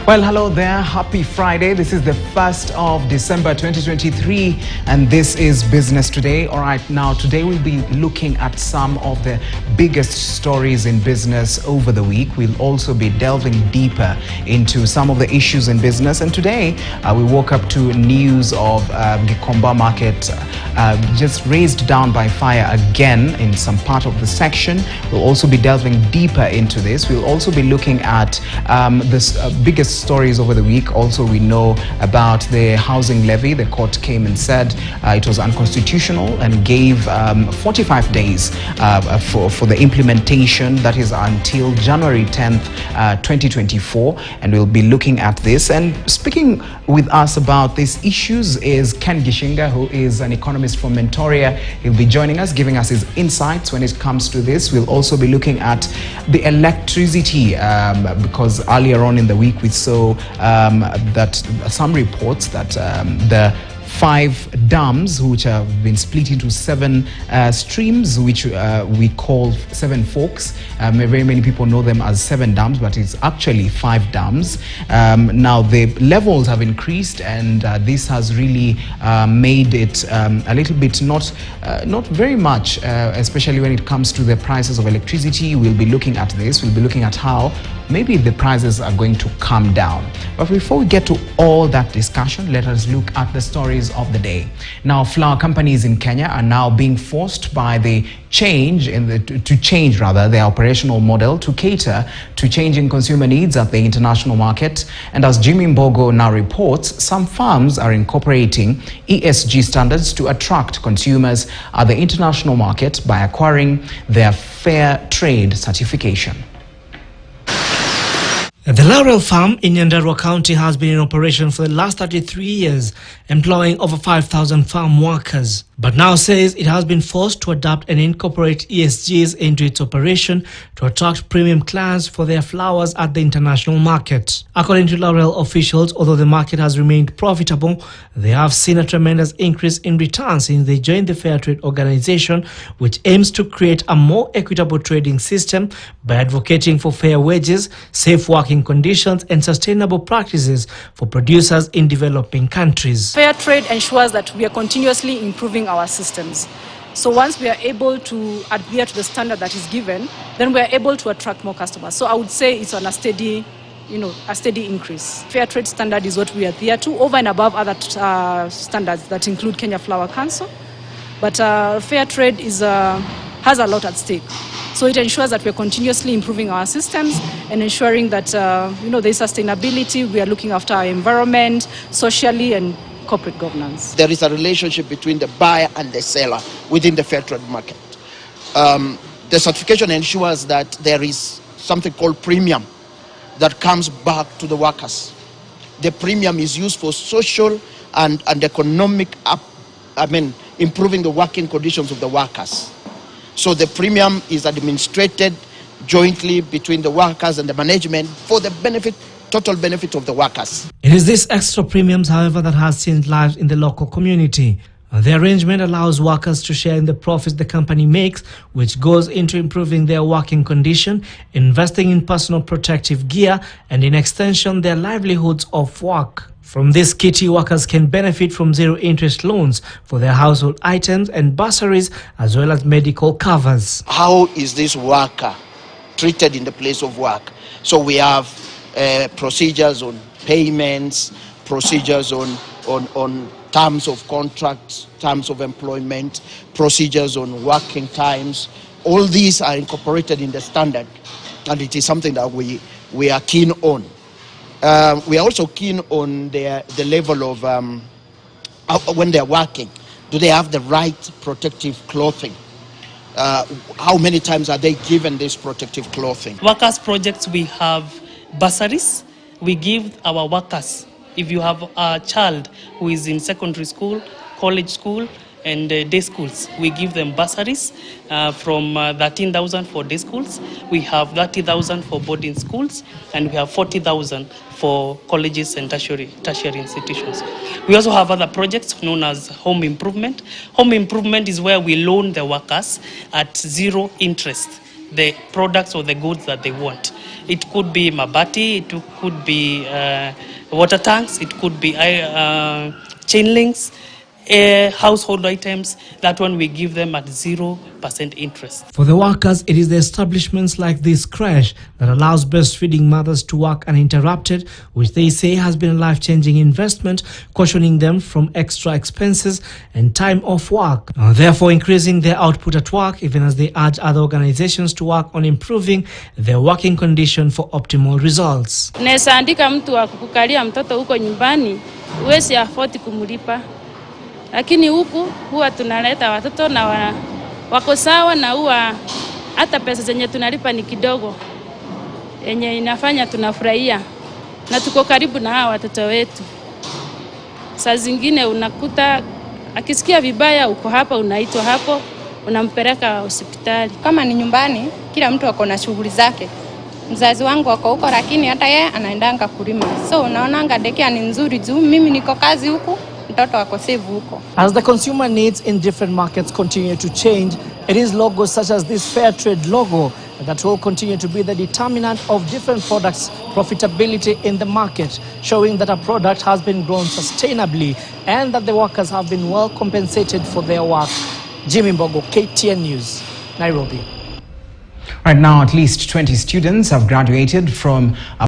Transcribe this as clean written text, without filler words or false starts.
Well, hello there. Happy Friday. This is the 1st of December 2023, and this is Business Today. All right, now today we'll be looking at some of the biggest stories in business over the week. We'll also be delving deeper into some of the issues in business. And today we woke up to news of Gikomba market just raised down by fire again in some part of the section. We'll also be delving deeper into this. We'll also be looking at this biggest stories over the week. Also, we know about the housing levy. The court came and said it was unconstitutional and gave 45 days for the implementation. That is until January 10th, 2024. And we'll be looking at this. And speaking with us about these issues is Ken Gishinga, who is an economist from Mentoria. He'll be joining us, giving us his insights when it comes to this. We'll also be looking at the electricity because earlier on in the week we saw that some reports that the 5 dams which have been split into 7 streams, which we call 7 forks. Very many people know them as 7 dams, but it's actually 5 dams. Now the levels have increased, and this has really made it a little bit not very much, especially when it comes to the prices of electricity. We'll be looking at this. We'll be looking at how maybe the prices are going to come down. But before we get to all that discussion, let us look at the stories of the day. Now, flour companies in Kenya are now being forced by the change to change their operational model to cater to changing consumer needs at the international market. And as Jimmy Mbogo now reports, some farms are incorporating ESG standards to attract consumers at the international market by acquiring their fair trade certification. The Laurel Farm in Nyandarua County has been in operation for the last 33 years, employing over 5,000 farm workers, but now says it has been forced to adapt and incorporate ESGs into its operation to attract premium clients for their flowers at the international market. According to Laurel officials, although the market has remained profitable, they have seen a tremendous increase in returns since they joined the Fair Trade Organization, which aims to create a more equitable trading system by advocating for fair wages, safe working conditions and sustainable practices for producers in developing countries. Fair trade ensures that we are continuously improving our systems. So once we are able to adhere to the standard that is given, then we are able to attract more customers. So I would say it's on a steady increase. Fair trade standard is what we adhere to over and above other standards that include Kenya Flour Council. But fair trade has a lot at stake. So it ensures that we're continuously improving our systems and ensuring that there's sustainability. We are looking after our environment, socially and corporate governance. There is a relationship between the buyer and the seller within the fair trade market. The certification ensures that there is something called premium that comes back to the workers. The premium is used for social and economic improving the working conditions of the workers. So the premium is administrated jointly between the workers and the management for the total benefit of the workers. It is this extra premiums, however, that has changed lives in the local community. The arrangement allows workers to share in the profits the company makes, which goes into improving their working condition, investing in personal protective gear, and in extension, their livelihoods of work. From this kitty, workers can benefit from zero-interest loans for their household items and bursaries, as well as medical covers. How is this worker treated in the place of work? So we have procedures on payments, procedures on terms of contracts, terms of employment, procedures on working times. All these are incorporated in the standard, and it is something that we are keen on. We are also keen on the level of when they're working. Do they have the right protective clothing? How many times are they given this protective clothing? Workers projects, we have bursaries. We give our workers, if you have a child who is in secondary school, college school, and day schools, we give them bursaries from 13,000 for day schools. We have 30,000 for boarding schools, and we have 40,000 for colleges and tertiary institutions. We also have other projects known as home improvement. Home improvement is where we loan the workers at zero interest the products or the goods that they want. It could be mabati, it could be water tanks, it could be chain links, household items. That one we give them at 0% interest. For the workers, it is the establishments like this creche that allows breastfeeding mothers to work uninterrupted, which they say has been a life-changing investment, cautioning them from extra expenses and time off work, therefore increasing their output at work, even as they urge other organizations to work on improving their working condition for optimal results. Unaweza andika mtu wa kukukalia mtoto huko nyumbani, uwezi afford kumlipa. Lakini huku huwa tunaleta watoto na wako sawa, na huwa hata pesa zenye tunalipa ni kidogo, yenye inafanya tunafurahia na tuko karibu na hawa watoto wetu. Saa zingine unakuta akisikia vibaya, uko hapa, unaitwa hapo, unampeleka hospitali. Kama ni nyumbani, kila mtu ako na shughuli zake. Mzazi wangu wako huko, lakini hata yeye anaendanga kulima. So unaonanga daycare ni nzuri juu mimi niko kazi huku, mtoto wako save huko. As the consumer needs in different markets continue to change, it is logos such as this fair trade logo that will continue to be the determinant of different products' profitability in the market, showing that a product has been grown sustainably and that the workers have been well compensated for their work. Jimmy Mbogo, KTN News, Nairobi. Right now, at least 20 students have graduated from